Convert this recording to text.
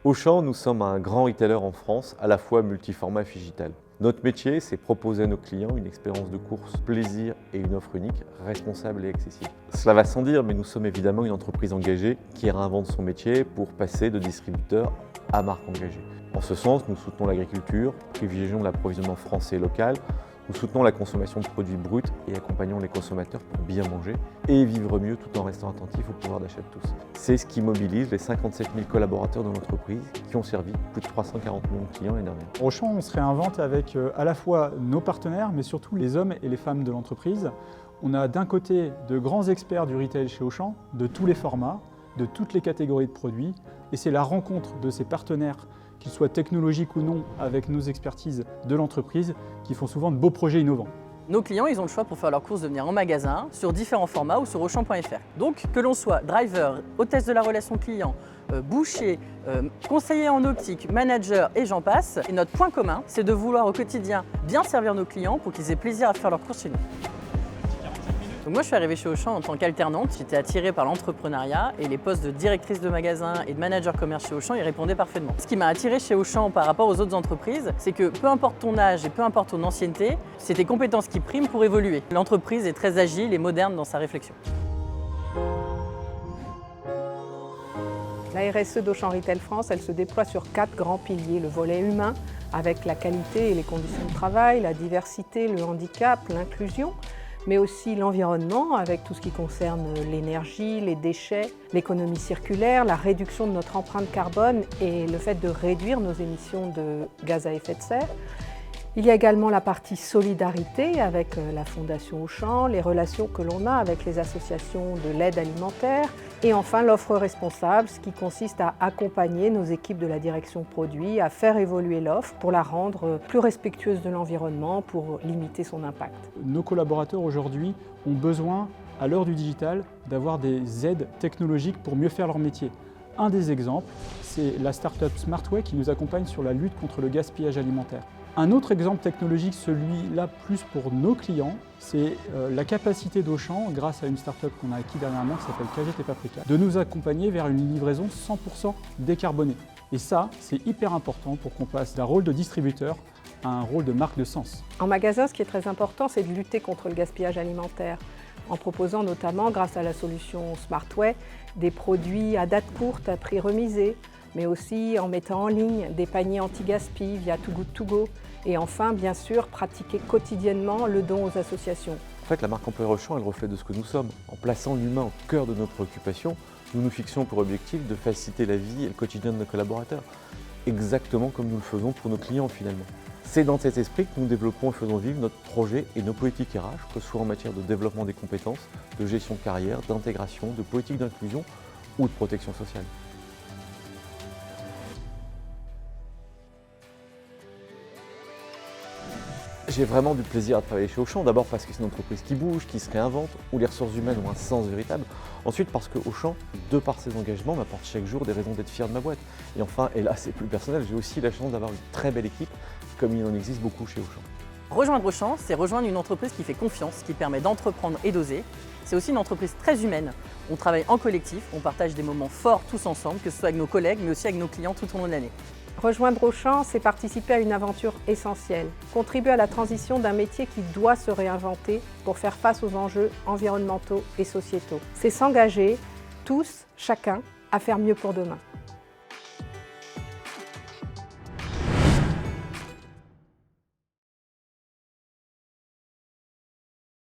Auchan, nous sommes un grand retailer en France, à la fois multiformat et digital. Notre métier, c'est proposer à nos clients une expérience de course, plaisir et une offre unique, responsable et accessible. Cela va sans dire, mais nous sommes évidemment une entreprise engagée qui réinvente son métier pour passer de distributeur à marque engagée. En ce sens, nous soutenons l'agriculture, privilégions l'approvisionnement français et local, nous soutenons la consommation de produits bruts et accompagnons les consommateurs pour bien manger et vivre mieux tout en restant attentifs au pouvoir d'achat de tous. C'est ce qui mobilise les 57 000 collaborateurs de l'entreprise qui ont servi plus de 340 millions de clients l'année dernière. Auchan, on se réinvente avec à la fois nos partenaires, mais surtout les hommes et les femmes de l'entreprise. On a d'un côté de grands experts du retail chez Auchan, de tous les formats, de toutes les catégories de produits, et c'est la rencontre de ces partenaires, qu'ils soient technologiques ou non, avec nos expertises de l'entreprise, qui font souvent de beaux projets innovants. Nos clients, ils ont le choix pour faire leurs courses de venir en magasin, sur différents formats ou sur Auchan.fr. Donc, que l'on soit driver, hôtesse de la relation client, boucher, conseiller en optique, manager et j'en passe, et notre point commun, c'est de vouloir au quotidien bien servir nos clients pour qu'ils aient plaisir à faire leurs courses chez nous. Donc moi, je suis arrivée chez Auchan en tant qu'alternante. J'étais attirée par l'entrepreneuriat et les postes de directrice de magasin et de manager commerce chez Auchan y répondaient parfaitement. Ce qui m'a attirée chez Auchan par rapport aux autres entreprises, c'est que peu importe ton âge et peu importe ton ancienneté, c'est tes compétences qui priment pour évoluer. L'entreprise est très agile et moderne dans sa réflexion. La RSE d'Auchan Retail France, elle se déploie sur 4 grands piliers. Le volet humain, avec la qualité et les conditions de travail, la diversité, le handicap, l'inclusion, mais aussi l'environnement avec tout ce qui concerne l'énergie, les déchets, l'économie circulaire, la réduction de notre empreinte carbone et le fait de réduire nos émissions de gaz à effet de serre. Il y a également la partie solidarité avec la Fondation Auchan, les relations que l'on a avec les associations de l'aide alimentaire et enfin l'offre responsable, ce qui consiste à accompagner nos équipes de la direction produit, à faire évoluer l'offre pour la rendre plus respectueuse de l'environnement, pour limiter son impact. Nos collaborateurs aujourd'hui ont besoin, à l'heure du digital, d'avoir des aides technologiques pour mieux faire leur métier. Un des exemples, c'est la start-up Smartway qui nous accompagne sur la lutte contre le gaspillage alimentaire. Un autre exemple technologique, celui-là plus pour nos clients, c'est la capacité d'Auchan, grâce à une start-up qu'on a acquis dernièrement qui s'appelle Cagette et Paprika, de nous accompagner vers une livraison 100% décarbonée. Et ça, c'est hyper important pour qu'on passe d'un rôle de distributeur à un rôle de marque de sens. En magasin, ce qui est très important, c'est de lutter contre le gaspillage alimentaire, en proposant notamment, grâce à la solution Smartway, des produits à date courte à prix remisé, mais aussi en mettant en ligne des paniers anti-gaspi via Too Good To Go. Et enfin, bien sûr, pratiquer quotidiennement le don aux associations. En fait, la marque employeur Auchan, elle reflète de ce que nous sommes. En plaçant l'humain au cœur de nos préoccupations, nous nous fixons pour objectif de faciliter la vie et le quotidien de nos collaborateurs, exactement comme nous le faisons pour nos clients finalement. C'est dans cet esprit que nous développons et faisons vivre notre projet et nos politiques RH, que ce soit en matière de développement des compétences, de gestion de carrière, d'intégration, de politique d'inclusion ou de protection sociale. J'ai vraiment du plaisir à travailler chez Auchan, d'abord parce que c'est une entreprise qui bouge, qui se réinvente, où les ressources humaines ont un sens véritable. Ensuite parce que Auchan, de par ses engagements, m'apporte chaque jour des raisons d'être fier de ma boîte. Et enfin, et là c'est plus personnel, j'ai aussi la chance d'avoir une très belle équipe, comme il en existe beaucoup chez Auchan. Rejoindre Auchan, c'est rejoindre une entreprise qui fait confiance, qui permet d'entreprendre et d'oser. C'est aussi une entreprise très humaine. On travaille en collectif, on partage des moments forts tous ensemble, que ce soit avec nos collègues, mais aussi avec nos clients tout au long de l'année. Rejoindre Auchan, c'est participer à une aventure essentielle, contribuer à la transition d'un métier qui doit se réinventer pour faire face aux enjeux environnementaux et sociétaux. C'est s'engager, tous, chacun, à faire mieux pour demain.